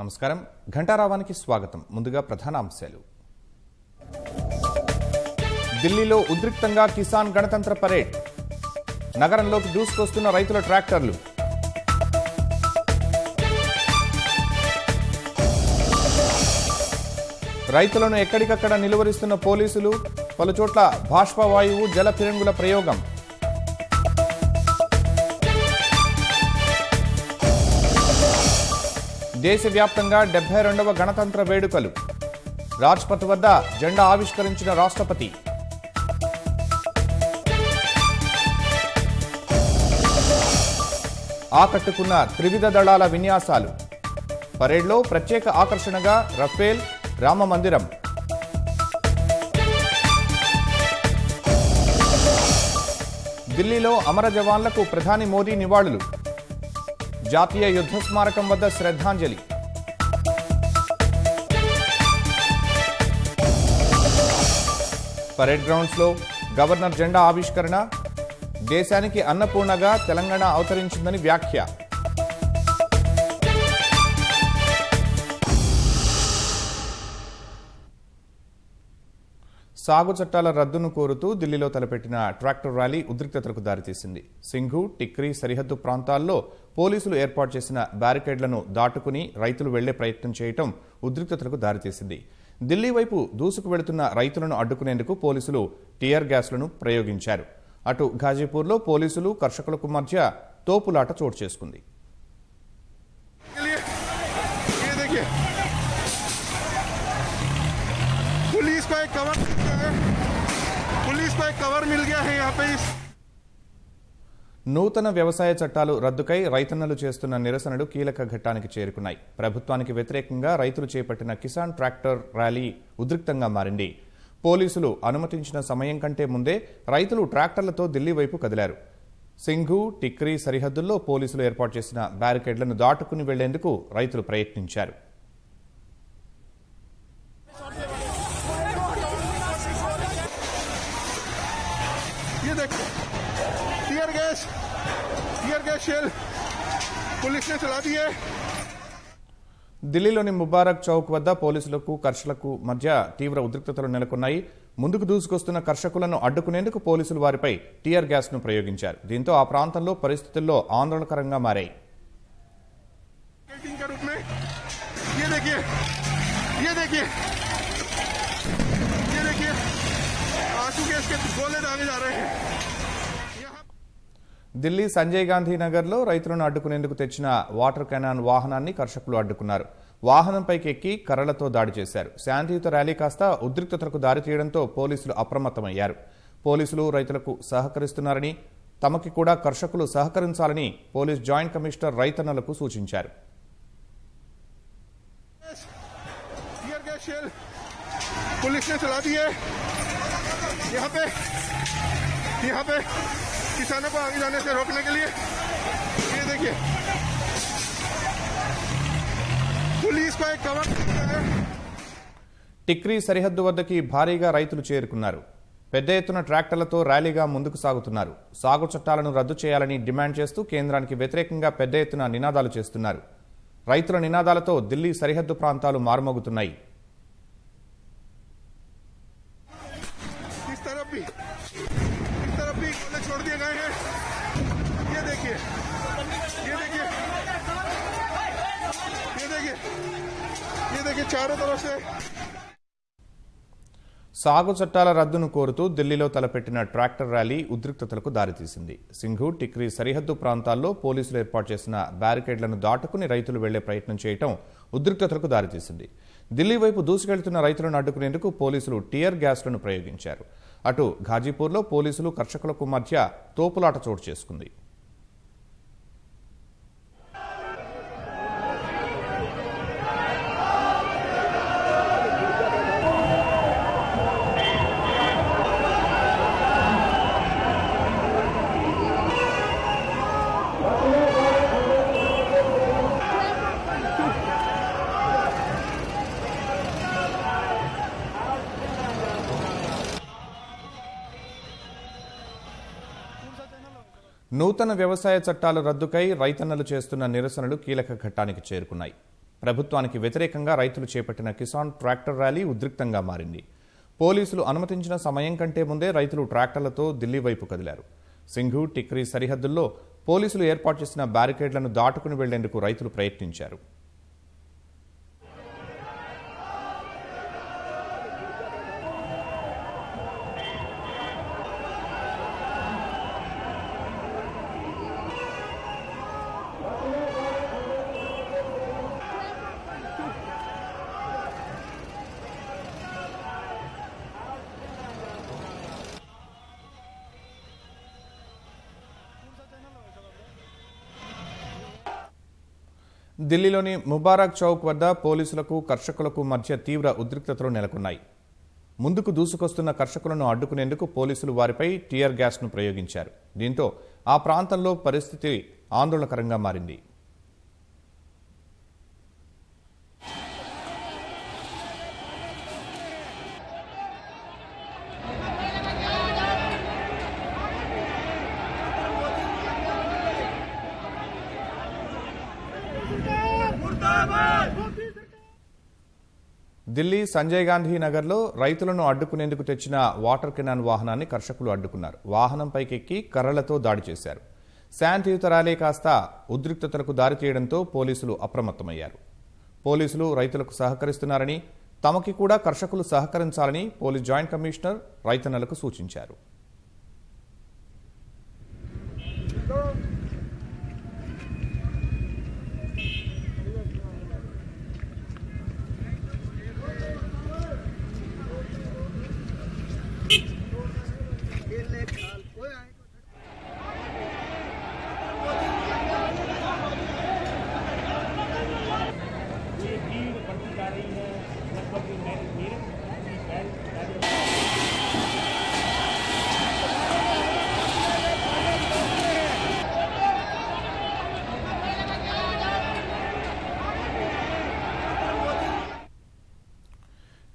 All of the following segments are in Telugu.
నమస్కారం ఘంటారావానికి స్వాగతం. ముందుగా ప్రధాన అంశాలు. ఢిల్లీలో ఉద్రిక్తంగా కిసాన్ గణతంత్ర పరేడ్. నగరంలోకి దూసుకొస్తున్న రైతుల ట్రాక్టర్లు. రైతులను ఎక్కడికక్కడ నిలువరిస్తున్న పోలీసులు. పలుచోట్ల బాష్పవాయువు జల ఫిరంగుల ప్రయోగం. దేశవ్యాప్తంగా 72వ గణతంత్ర వేడుకలు. రాజ్పథ్ వద్ద జెండా ఆవిష్కరించిన రాష్ట్రపతి. ఆకట్టుకున్న త్రివిధ దళాల విన్యాసాలు. పరేడ్లో ప్రత్యేక ఆకర్షణగా రఫేల్, రామ మందిరం. ఢిల్లీలో అమర జవాన్లకు ప్రధాని మోదీ నివాళులు. జాతీయ యుద్ధ స్మారకం వద్ద శ్రద్ధాంజలి. పరేడ్ గ్రౌండ్స్లో గవర్నర్ జెండా ఆవిష్కరణ. దేశానికి అన్నపూర్ణగా తెలంగాణ అవతరించిందని వ్యాఖ్య. సాగు చట్టాల రద్దును కోరుతూ ఢిల్లీలో తలపెట్టిన ట్రాక్టర్ ర్యాలీ ఉద్రిక్తతలకు దారితీసింది. సింఘు, టిక్రీ సరిహద్దు ప్రాంతాల్లో పోలీసులు ఏర్పాటు చేసిన బ్యారికేడ్లను దాటుకుని రైతులు వెళ్లే ప్రయత్నం చేయడం ఉద్రిక్తతలకు దారితీసింది. ఢిల్లీ వైపు దూసుకు వెళుతున్న రైతులను అడ్డుకునేందుకు పోలీసులు టియర్ గ్యాస్లను ప్రయోగించారు. అటు ఘాజీపూర్లో పోలీసులు కర్షకులకు మధ్య తోపులాట చోటు చేసుకుంది. నూతన వ్యవసాయ చట్టాలు రద్దుకై రైతన్నలు చేస్తున్న నిరసనలు కీలక ఘట్టానికి చేరుకున్నాయి. ప్రభుత్వానికి వ్యతిరేకంగా రైతులు చేపట్టిన కిసాన్ ట్రాక్టర్ ర్యాలీ ఉద్రిక్తంగా మారింది. పోలీసులు అనుమతించిన సమయం కంటే ముందే రైతులు ట్రాక్టర్లతో ఢిల్లీ వైపు కదిలారు. సింఘు, టిక్రీ సరిహద్దుల్లో పోలీసులు ఏర్పాటు చేసిన బ్యారికేడ్లను దాటుకుని వెళ్లేందుకు రైతులు ప్రయత్నించారు. ఢిల్లీలోని ముబారక్ చౌక్ వద్ద పోలీసులకు కర్షకులకు మధ్య తీవ్ర ఉద్రిక్తతలు నెలకొన్నాయి. ముందుకు దూసుకొస్తున్న కర్షకులను అడ్డుకునేందుకు పోలీసులు వారిపై టియర్ గ్యాస్ ను ప్రయోగించారు. దీంతో ఆ ప్రాంతంలో పరిస్థితుల్లో ఆందోళనకరంగా మారాయి. ఢిల్లీ సంజయ్ గాంధీ నగర్లో రైతులను అడ్డుకునేందుకు తెచ్చిన వాటర్ కెనాన్ వాహనాన్ని కర్షకులు అడ్డుకున్నారు. వాహనంపైకి ఎక్కి కర్రలతో దాడి చేశారు. శాంతియుత ర్యాలీ కాస్త ఉద్రిక్తతలకు దారితీయడంతో పోలీసులు అప్రమత్తమయ్యారు. పోలీసులు రైతులకు సహకరిస్తున్నారని, తమకి కూడా కర్షకులు సహకరించాలని పోలీస్ జాయింట్ కమిషనర్ రైతన్నలకు సూచించారు. किसानों को आगे जाने से रोकने के लिए ये देखिए पुलिस को एक कवर. టిక్రీ సరిహద్దు వద్దకి భారీగా రైతులు చేరుకున్నారు. పెద్ద ఎత్తున ట్రాక్టర్లతో ర్యాలీగా ముందుకు సాగుతున్నారు. సాగు చట్టాలను రద్దు చేయాలని డిమాండ్ చేస్తూ కేంద్రానికి వ్యతిరేకంగా పెద్ద ఎత్తున నినాదాలు చేస్తున్నారు. రైతుల నినాదాలతో ఢిల్లీ సరిహద్దు ప్రాంతాలు మారుమోగుతున్నాయి. छोड़ दिए गए हैं. ये देखिए चारों तरफ से. సాగు చట్టాల రద్దును కోరుతూ ఢిల్లీలో తలపెట్టిన ట్రాక్టర్ ర్యాలీ ఉద్రిక్తతలకు దారితీసింది. సింఘు, టిక్రీ సరిహద్దు ప్రాంతాల్లో పోలీసులు ఏర్పాటు చేసిన బ్యారికేడ్లను దాటుకుని రైతులు వెళ్లే ప్రయత్నం చేయడం ఉద్రిక్తతలకు దారితీసింది. ఢిల్లీ వైపు దూసుకెళ్తున్న రైతులను అడ్డుకునేందుకు పోలీసులు టియర్ గ్యాస్లను ప్రయోగించారు. అటు ఘాజీపూర్లో పోలీసులు కర్షకులకు మధ్య తోపులాట చోటు చేసుకుంది. నూతన వ్యవసాయ చట్టాల రద్దుకై రైతన్నలు చేస్తున్న నిరసనలు కీలక ఘట్టానికి చేరుకున్నాయి. ప్రభుత్వానికి వ్యతిరేకంగా రైతులు చేపట్టిన కిసాన్ ట్రాక్టర్ ర్యాలీ ఉద్రిక్తంగా మారింది. పోలీసులు అనుమతించిన సమయం కంటే ముందే రైతులు ట్రాక్టర్లతో ఢిల్లీ వైపు కదిలారు. సింఘు, టిక్రీ సరిహద్దుల్లో పోలీసులు ఏర్పాటు చేసిన బ్యారికేడ్లను దాటుకుని వెళ్లేందుకు రైతులు ప్రయత్నించారు. ఢిల్లీలోని ముబారక్ చౌక్ వద్ద పోలీసులకు కర్షకులకు మధ్య తీవ్ర ఉద్రిక్తతలు నెలకొన్నాయి. ముందుకు దూసుకొస్తున్న కర్షకులను అడ్డుకునేందుకు పోలీసులు వారిపై టియర్ గ్యాస్ను ప్రయోగించారు. దీంతో ఆ ప్రాంతంలో పరిస్థితి ఆందోళనకరంగా మారింది. ఢిల్లీ సంజయ్ గాంధీ నగర్లో రైతులను అడ్డుకునేందుకు తెచ్చిన వాటర్ కెనాన్ వాహనాన్ని కర్షకులు అడ్డుకున్నారు. వాహనంపైకెక్కి కర్రలతో దాడి చేశారు. శాంతియుత ర్యాలీ కాస్త ఉద్రిక్తతలకు దారితీయడంతో పోలీసులు అప్రమత్తమయ్యారు. పోలీసులు రైతులకు సహకరిస్తున్నారని, తమకి కూడా కర్షకులు సహకరించాలని పోలీస్ జాయింట్ కమిషనర్ రైతన్నలకు సూచించారు.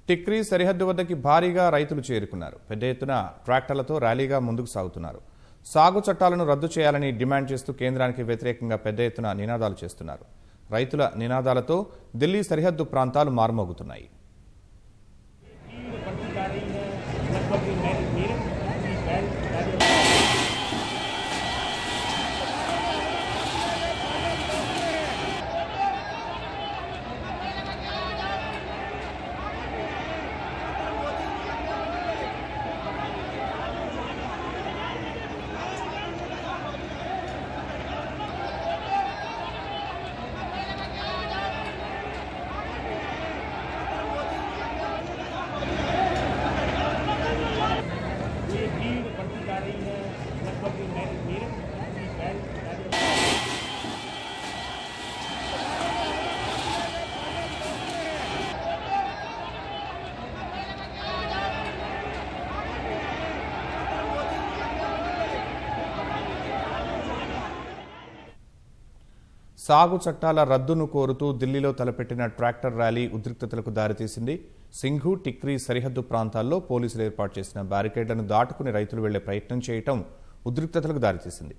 టిక్రీ సరిహద్దు వద్దకి భారీగా రైతులు చేరుకున్నారు. పెద్ద ఎత్తున ట్రాక్టర్లతో ర్యాలీగా ముందుకు సాగుతున్నారు. సాగు చట్టాలను రద్దు చేయాలని డిమాండ్ చేస్తూ కేంద్రానికి వ్యతిరేకంగా పెద్ద ఎత్తున నినాదాలు చేస్తున్నారు. రైతుల నినాదాలతో ఢిల్లీ సరిహద్దు ప్రాంతాలు మారుమోగుతున్నాయి. సాగు చట్టాల రద్దును కోరుతూ ఢిల్లీలో తలపెట్టిన ట్రాక్టర్ ర్యాలీ ఉద్రిక్తతలకు దారితీసింది. సింఘు, టిక్రీ సరిహద్దు ప్రాంతాల్లో పోలీసులు ఏర్పాటు చేసిన బ్యారికేడ్లను దాటుకుని రైతులు వెళ్లే ప్రయత్నం చేయడం ఉద్రిక్తతలకు దారితీసింది.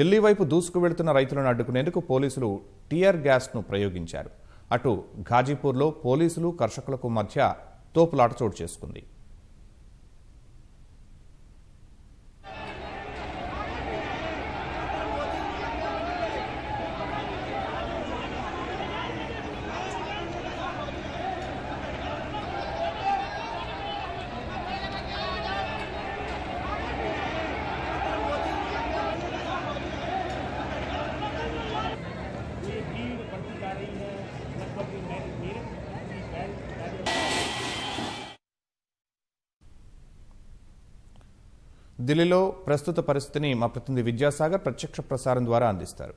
ఢిల్లీ వైపు దూసుకు వెళుతున్న రైతులను అడ్డుకునేందుకు పోలీసులు టియర్ గ్యాస్ను ప్రయోగించారు. అటు ఘాజీపూర్లో పోలీసులు కర్షకులకు మధ్య తోపులాట చోటు చేసుకుంది. ఢిల్లీలో ప్రస్తుత పరిస్థితిని మా ప్రతినిధి విద్యాసాగర్ ప్రత్యక్ష ప్రసారం ద్వారా అందిస్తారు.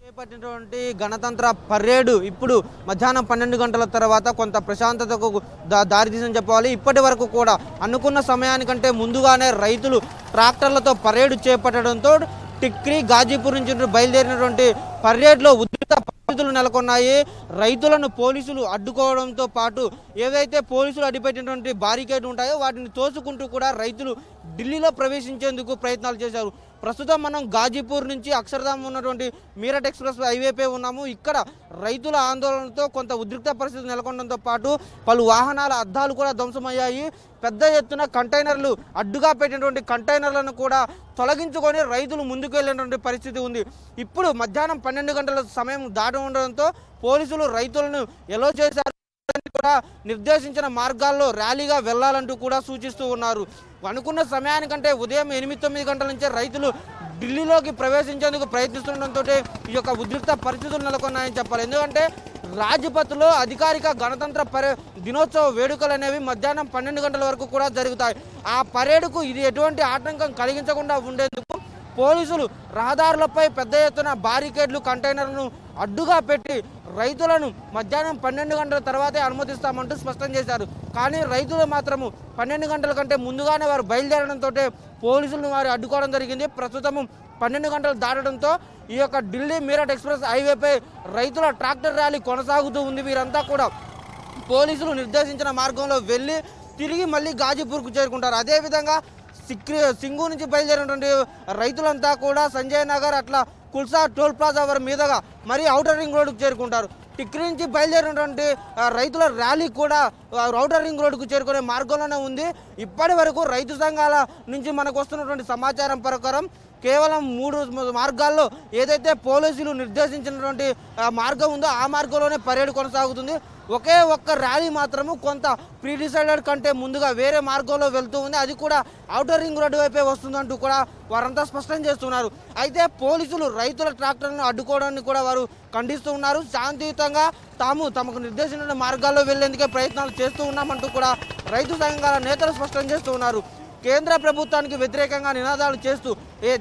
చేపట్టినటువంటి గణతంత్ర పరేడ్ ఇప్పుడు మధ్యాహ్నం 12 గంటల తర్వాత కొంత ప్రశాంతతకు దారితీసని చెప్పాలి. ఇప్పటి వరకు కూడా అనుకున్న సమయానికంటే ముందుగానే రైతులు ట్రాక్టర్లతో పరేడ్ చేపట్టడంతో టిక్రీ, గాజీపూర్ నుంచి బయలుదేరినటువంటి పరేడ్లో ఉద్రిక్త పరిస్థితులు నెలకొన్నాయి. రైతులను పోలీసులు అడ్డుకోవడంతో పాటు ఏదైతే పోలీసులు అడ్డుపెట్టినటువంటి బారికేడ్ ఉంటాయో వాటిని తోసుకుంటూ కూడా రైతులు ఢిల్లీలో ప్రవేశించేందుకు ప్రయత్నాలు చేశారు. ప్రస్తుతం మనం గాజీపూర్ నుంచి అక్షర్ధామ్ ఉన్నటువంటి మీరట్ ఎక్స్ప్రెస్ హైవేపై ఉన్నాము. ఇక్కడ రైతుల ఆందోళనతో కొంత ఉద్రిక్త పరిస్థితి నెలకొనడంతో పాటు పలు వాహనాల అద్దాలు కూడా ధ్వంసమయ్యాయి. పెద్ద ఎత్తున కంటైనర్లు అడ్డుగా పెట్టినటువంటి కంటైనర్లను కూడా తొలగించుకొని రైతులు ముందుకు వెళ్ళినటువంటి పరిస్థితి ఉంది. ఇప్పుడు మధ్యాహ్నం 12 గంటల సమయం దాటి ఉండడంతో పోలీసులు రైతులను ఎలో చేశారు. కూడా నిర్దేశించిన మార్గాల్లో ర్యాలీగా వెళ్లాలంటూ కూడా సూచిస్తూ ఉన్నారు. అనుకున్న సమయానికంటే ఉదయం 8-9 గంటల నుంచే రైతులు ఢిల్లీలోకి ప్రవేశించేందుకు ప్రయత్నిస్తుండటంతో ఈ యొక్క ఉద్రిక్త పరిస్థితులు నెలకొన్నాయని చెప్పాలి. ఎందుకంటే రాజ్పథ్లో అధికారిక గణతంత్ర దినోత్సవ వేడుకలు అనేవి మధ్యాహ్నం 12 గంటల వరకు కూడా జరుగుతాయి. ఆ పరేడుకు ఇది ఎటువంటి ఆటంకం కలిగించకుండా ఉండేందుకు పోలీసులు రహదారులపై పెద్ద ఎత్తున బారికేడ్లు కంటైనర్లను అడ్డుగా పెట్టి రైతులను మధ్యాహ్నం 12 గంటల తర్వాతే అనుమతిస్తామంటూ స్పష్టం చేశారు. కానీ రైతులు మాత్రము 12 గంటల కంటే ముందుగానే వారు బయలుదేరడంతో పోలీసులను వారు అడ్డుకోవడం జరిగింది. ప్రస్తుతం 12 గంటలు దాటడంతో ఈ యొక్క ఢిల్లీ మీరట్ ఎక్స్ప్రెస్ హైవేపై రైతుల ట్రాక్టర్ ర్యాలీ కొనసాగుతూ ఉంది. వీరంతా కూడా పోలీసులు నిర్దేశించిన మార్గంలో వెళ్ళి తిరిగి మళ్ళీ గాజీపూర్కు చేరుకుంటారు. అదేవిధంగా సింగు నుంచి బయలుదేరినటువంటి రైతులంతా కూడా సంజయ్ నగర్ అట్లా కుల్సా టోల్ ప్లాజా వారి మీదుగా మరి ఔటర్ రింగ్ రోడ్డుకు చేరుకుంటారు. టిక్రీ నుంచి బయలుదేరినటువంటి రైతుల ర్యాలీ కూడా ఔటర్ రింగ్ రోడ్డుకు చేరుకునే మార్గంలోనే ఉంది. ఇప్పటి వరకు రైతు సంఘాల నుంచి మనకు వస్తున్నటువంటి సమాచారం ప్రకారం కేవలం 3 మార్గాల్లో ఏదైతే పోలీసులు నిర్దేశించినటువంటి మార్గం ఉందో ఆ మార్గంలోనే పరేడ్ కొనసాగుతుంది. ఒకే ఒక్క ర్యాలీ మాత్రము కొంత ప్రీ డిసైడెడ్ కంటే ముందుగా వేరే మార్గంలో వెళ్తూ ఉంది. అది కూడా ఔటర్ రింగ్ రోడ్డు వైపే వస్తుందంటూ కూడా వారంతా స్పష్టం చేస్తున్నారు. అయితే పోలీసులు రైతుల ట్రాక్టర్లను అడ్డుకోవడాన్ని కూడా వారు ఖండిస్తూ ఉన్నారు. శాంతియుతంగా తమకు నిర్దేశించిన మార్గాల్లో వెళ్లేందుకే ప్రయత్నాలు చేస్తూ ఉన్నామంటూ కూడా రైతు సంఘాల నేతలు స్పష్టం చేస్తూ ఉన్నారు. కేంద్ర ప్రభుత్వానికి వ్యతిరేకంగా నినాదాలు చేస్తూ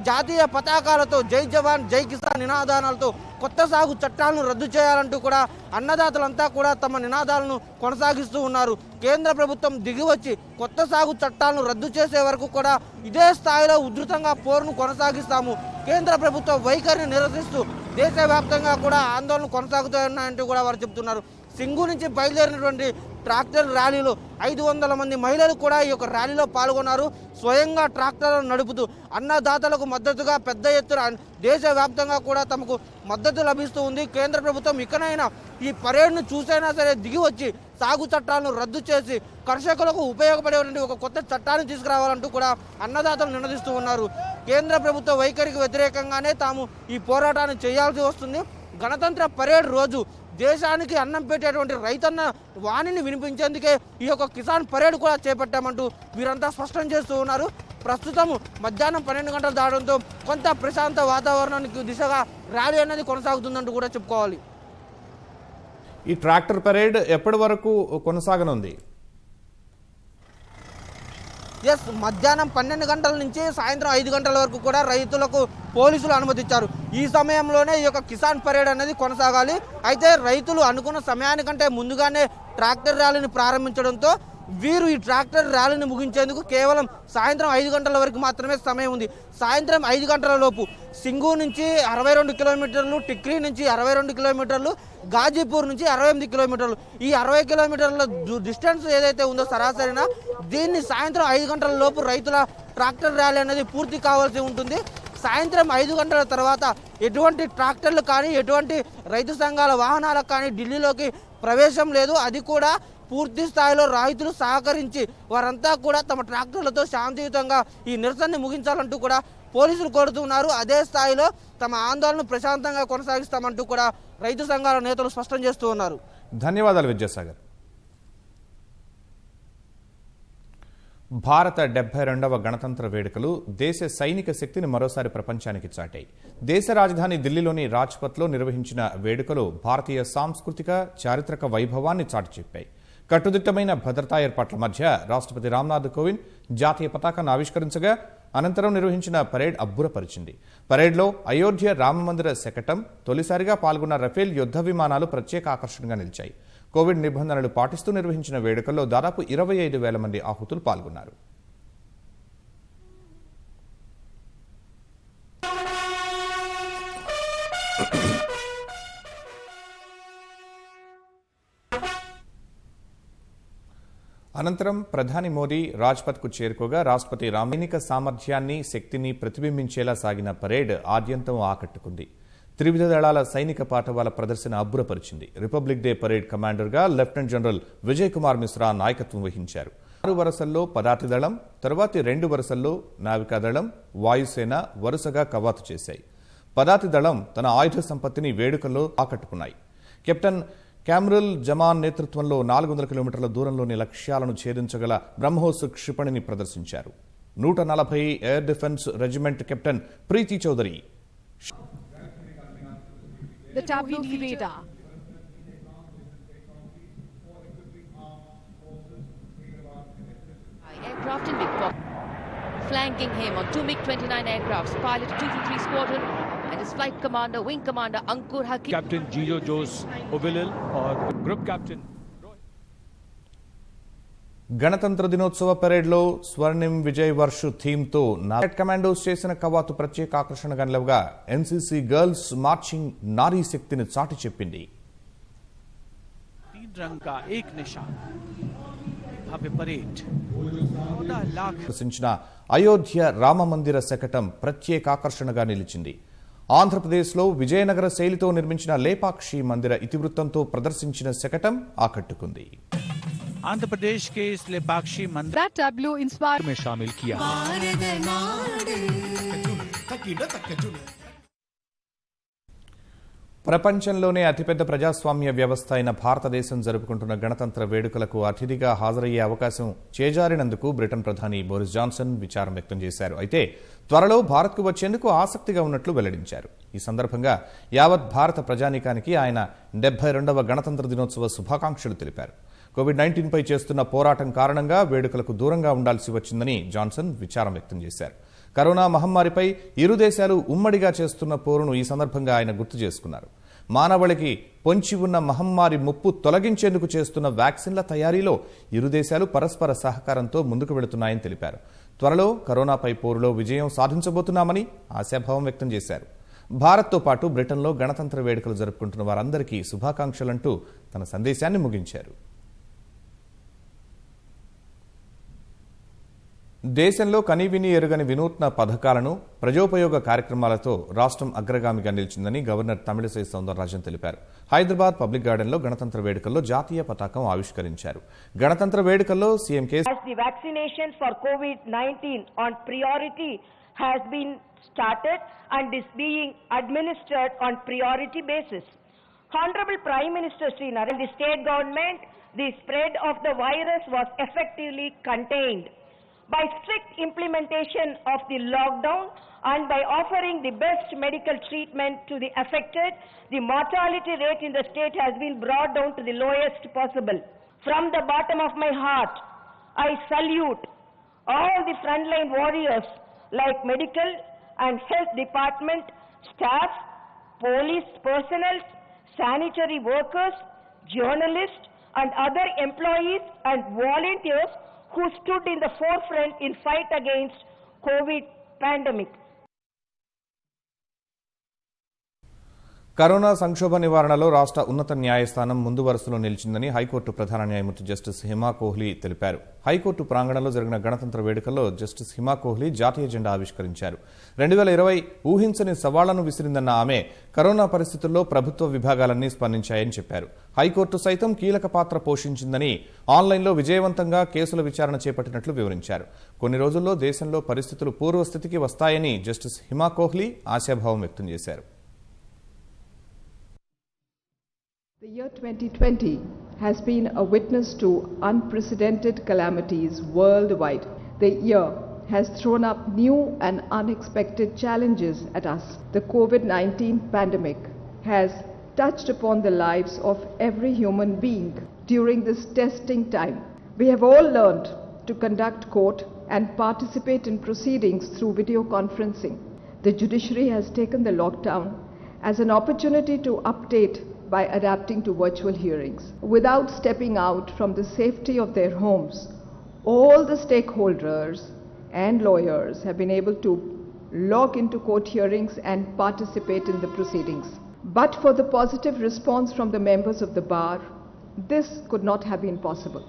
జాతీయ పతాకాలతో జై జవాన్ జై కిసాన్ నినాదాలతో కొత్త సాగు చట్టాలను రద్దు చేయాలంటూ కూడా అన్నదాతలంతా కూడా తమ నినాదాలను కొనసాగిస్తూ ఉన్నారు. కేంద్ర ప్రభుత్వం దిగివచ్చి కొత్త సాగు చట్టాలను రద్దు చేసే వరకు కూడా ఇదే స్థాయిలో ఉధృతంగా పోరును కొనసాగిస్తాము. కేంద్ర ప్రభుత్వ వైఖరిని నిరసిస్తూ దేశవ్యాప్తంగా కూడా ఆందోళనలు కొనసాగుతున్నాయంటూ కూడా వారు చెబుతున్నారు. సింగు నుంచి బయలుదేరినటువంటి ట్రాక్టర్ ర్యాలీలో 500 మంది మహిళలు కూడా ఈ యొక్క ర్యాలీలో పాల్గొన్నారు. స్వయంగా ట్రాక్టర్లను నడుపుతూ అన్నదాతలకు మద్దతుగా పెద్ద ఎత్తున దేశవ్యాప్తంగా కూడా తమకు మద్దతు లభిస్తూ ఉంది. కేంద్ర ప్రభుత్వం ఇకనైనా ఈ పరేడ్ను చూసైనా సరే దిగి వచ్చి సాగు చట్టాలను రద్దు చేసి కర్షకులకు ఉపయోగపడేటువంటి ఒక కొత్త చట్టాన్ని తీసుకురావాలంటూ కూడా అన్నదాతలు నినదిస్తూ ఉన్నారు. కేంద్ర ప్రభుత్వ వైఖరికి వ్యతిరేకంగానే తాము ఈ పోరాటాన్ని చేయాల్సి వస్తుంది. గణతంత్ర పరేడ్ రోజు దేశానికి అన్నం పెట్టేటువంటి రైతన్న వాణిని వినిపించేందుకే ఈ యొక్క కిసాన్ పరేడ్ కూడా చేపట్టామంటూ వీరంతా స్పష్టం చేస్తూ ఉన్నారు. ప్రస్తుతం మధ్యాహ్నం 12 గంటలు దాటడంతో కొంత ప్రశాంత వాతావరణానికి దిశగా ర్యాలీ అనేది కొనసాగుతుందంటూ కూడా చెప్పుకోవాలి. ఈ ట్రాక్టర్ పరేడ్ ఎప్పటి వరకు కొనసాగనుంది? మధ్యాహ్నం 12 గంటల నుంచి సాయంత్రం 5 గంటల వరకు కూడా రైతులకు పోలీసులు అనుమతిచ్చారు. ఈ సమయంలోనే ఈ యొక్క కిసాన్ పరేడ్ అనేది కొనసాగాలి. అయితే రైతులు అనుకున్న సమయానికంటే ముందుగానే ట్రాక్టర్ ర్యాలీని ప్రారంభించడంతో వీరు ఈ ట్రాక్టర్ ర్యాలీని ముగించేందుకు కేవలం సాయంత్రం 5 గంటల వరకు మాత్రమే సమయం ఉంది. సాయంత్రం 5 గంటల లోపు సింగు నుంచి 62 కిలోమీటర్లు, టిక్రీ నుంచి 62 కిలోమీటర్లు, గాజీపూర్ నుంచి 68 కిలోమీటర్లు, ఈ 60 కిలోమీటర్ల డిస్టెన్స్ ఏదైతే ఉందో సరాసరిన దీన్ని సాయంత్రం 5 గంటల లోపు రైతుల ట్రాక్టర్ ర్యాలీ అనేది పూర్తి కావాల్సి ఉంటుంది. సాయంత్రం 5 గంటల తర్వాత ఎటువంటి ట్రాక్టర్లు కానీ ఎటువంటి రైతు సంఘాల వాహనాలకు కానీ ఢిల్లీలోకి ప్రవేశం లేదు. అది కూడా పూర్తి స్థాయిలో రైతులు సహకరించి వారంతా కూడా తమ ట్రాక్టర్లతో శాంతియుతంగా ఈ నిరసనని ముగించాలంటూ కూడా పోలీసులు కోరుతున్నారు. అదే స్థాయిలో తమ ఆందోళన ప్రశాంతంగా కొనసాగిస్తామంటూ కూడా రైతు సంఘాల నేతలు స్పష్టం చేస్తూ ఉన్నారు. ధన్యవాదాలు విద్యాసాగర్. భారత 72వ గణతంత్ర వేడుకలు దేశ సైనిక శక్తిని మరోసారి ప్రపంచానికి చాటాయి. దేశ రాజధాని ఢిల్లీలోని రాజ్పథ్లో నిర్వహించిన వేడుకలు భారతీయ సాంస్కృతిక చారిత్రక వైభవాన్ని చాటి చెప్పాయి. కట్టుదిట్టమైన భద్రతా ఏర్పాట్ల మధ్య రాష్ట్రపతి రామ్నాథ్ కోవింద్ జాతీయ పతాకాన్ని ఆవిష్కరించగా అనంతరం నిర్వహించిన పరేడ్ అబ్బురపరిచింది. పరేడ్లో అయోధ్య రామమందిర శకటం, తొలిసారిగా పాల్గొన్న రఫేల్ యుద్ధ విమానాలు ప్రత్యేక ఆకర్షణగా నిలిచాయి. కోవిడ్ నిబంధనలు పాటిస్తూ నిర్వహించిన వేడుకల్లో దాదాపు 25,000 మంది ఆహుతులు పాల్గొన్నారు. అనంతరం ప్రధాని మోదీ రాజ్పథ్కు చేరుకోగా రాష్ట్రపతి సైనిక సామర్థ్యాన్ని శక్తిని ప్రతిబింబించేలా సాగిన పరేడ్ ఆద్యంతం ఆకట్టుకుంది. త్రివిధ దళాల సైనిక పాఠవాల ప్రదర్శన అబ్బురపరిచింది. రిపబ్లిక్ డే పరేడ్ కమాండర్గా లెఫ్టినెంట్ జనరల్ విజయ్ కుమార్ మిశ్రా నాయకత్వం వహించారు. 6 వరుసల్లో పదాతి దళం, తరువాతి 2 వరుసల్లో నావికాదళం, వాయుసేన వరుసగా కవాతు చేశాయి. పదాతి దళం తన ఆయుధ సంపత్తిని వేడుకల్లో ఆకట్టుకున్నాయి. కెప్టెన్ క్యామ్రిల్ జమాన్ నేతృత్వంలో 400 కిలోమీటర్ల దూరంలోని లక్ష్యాలను ఛేదించగల బ్రహ్మోస్ క్షిపణిని ప్రదర్శించారు. 140 air defence regiment captain Preeti Chaudhary The tableau radar. Aircraft in MiG-4. Flanking him on 2 MiG-29 aircrafts, pilot 223 Squadron and his flight commander, wing commander Ankur Hakim. Captain Gio Jose Ovilil or Group Captain. గణతంత్ర దినోత్సవ పరేడ్లో స్వర్ణిం విజయ్ వర్ష్ థీమ్తో నావిక్ కమాండోస్ చేసిన కవాతు ప్రత్యేక ఆకర్షణగా నిలవగా ఎన్సీసీ గర్ల్స్ మార్చింగ్ నారీ శక్తిని చాటి చెప్పింది. ప్రదర్శించిన అయోధ్య రామ మందిర శకటం ప్రత్యేక ఆకర్షణగా నిలిచింది. ఆంధ్రప్రదేశ్లో విజయనగర శైలితో నిర్మించిన లేపాక్షి మందిర ఇతివృత్తంతో ప్రదర్శించిన శకటం ఆకట్టుకుంది. आंध्र प्रदेश के इस लेपाक्षी मंदिर That tableau inspired में शामिल किया. ప్రపంచంలోనే అతిపెద్ద ప్రజాస్వామ్య వ్యవస్థ అయిన భారతదేశం జరుపుకుంటున్న గణతంత్ర వేడుకలకు అతిథిగా హాజరయ్యే అవకాశం చేజారినందుకు బ్రిటన్ ప్రధాని బోరిస్ జాన్సన్ విచారం వ్యక్తం చేశారు. అయితే త్వరలో భారత్కు వచ్చేందుకు ఆసక్తిగా ఉన్నట్లు వెల్లడించారు. ఈ సందర్భంగా యావత్ భారత ప్రజానీకానికి ఆయన 72వ గణతంత్ర దినోత్సవ శుభాకాంక్షలు తెలిపారు. కోవిడ్-19 పై చేస్తున్న పోరాటం కారణంగా వేడుకలకు దూరంగా ఉండాల్సి వచ్చిందని జాన్సన్ విచారం వ్యక్తం చేశారు. కరోనా మహమ్మారిపై ఇరు దేశాలు ఉమ్మడిగా చేస్తున్న పోరును ఈ సందర్భంగా ఆయన గుర్తు చేసుకున్నారు. మానవాళికి పొంచి ఉన్న మహమ్మారి ముప్పు తొలగించేందుకు చేస్తున్న వ్యాక్సిన్ల తయారీలో ఇరు దేశాలు పరస్పర సహకారంతో ముందుకు వెళుతున్నాయని తెలిపారు. త్వరలో కరోనాపై పోరులో విజయం సాధించబోతున్నామని ఆశాభావం వ్యక్తం చేశారు. భారత్తో పాటు బ్రిటన్లో గణతంత్ర వేడుకలు జరుపుకుంటున్న వారందరికీ శుభాకాంక్షలంటూ తన సందేశాన్ని ముగించారు. దేశంలో కనీవిని ఎరుగని వినూత్న పథకాలను ప్రజోపయోగ కార్యక్రమాలతో రాష్ట్రం అగ్రగామిగా నిలిచిందని గవర్నర్ తమిళిసై సౌందరరాజన్ తెలిపారు. హైదరాబాద్ పబ్లిక్ గార్డెన్లో గణతంత్ర వేడుకల్లో జాతీయ పతాకం ఆవిష్కరించారు. గణతంత్ర వేడుకల్లో CM The vaccination for COVID-19 on priority has been started and is being administered on priority basis. Honorable Prime Minister Sri Narendra, the state government, the spread of the virus was effectively contained. By strict implementation of the lockdown and by offering the best medical treatment to the affected, the mortality rate in the state has been brought down to the lowest possible. From the bottom of my heart, I salute all the frontline warriors like medical and health department staff, police personnel, sanitary workers, journalists and other employees and volunteers who stood in the forefront in fight against COVID pandemic. Corona సంక్షోభ నివారణలో రాష్ట్ర ఉన్నత న్యాయస్థానం ముందు వరుసలో నిలిచిందని హైకోర్టు ప్రధాన న్యాయమూర్తి జస్టిస్ హిమా కోహ్లీ తెలిపారు. హైకోర్టు ప్రాంగణంలో జరిగిన గణతంత్ర వేడుకల్లో జస్టిస్ హిమా కోహ్లీ జాతీయ జెండా ఆవిష్కరించారు. 2020 ఊహించని సవాళ్లను విసిరిందన్న ఆమె కరోనా పరిస్థితుల్లో ప్రభుత్వ విభాగాలన్నీ స్పందించాయని చెప్పారు. హైకోర్టు సైతం కీలక పాత్ర పోషించిందని, ఆన్లైన్లో విజయవంతంగా కేసుల విచారణ చేపట్టినట్లు వివరించారు. కొన్ని రోజుల్లో దేశంలో పరిస్థితులు పూర్వస్థితికి వస్తాయని జస్టిస్ హిమా కోహ్లీ ఆశాభావం వ్యక్తం చేశారు. The year 2020 has been a witness to unprecedented calamities worldwide. The year has thrown up new and unexpected challenges at us. The COVID-19 pandemic has touched upon the lives of every human being during this testing time. We have all learned to conduct court and participate in proceedings through video conferencing. The judiciary has taken the lockdown as an opportunity to update by adapting to virtual hearings. Without stepping out from the safety of their homes, all the stakeholders and lawyers have been able to log into court hearings and participate in the proceedings. But for the positive response from the members of the bar, this could not have been possible.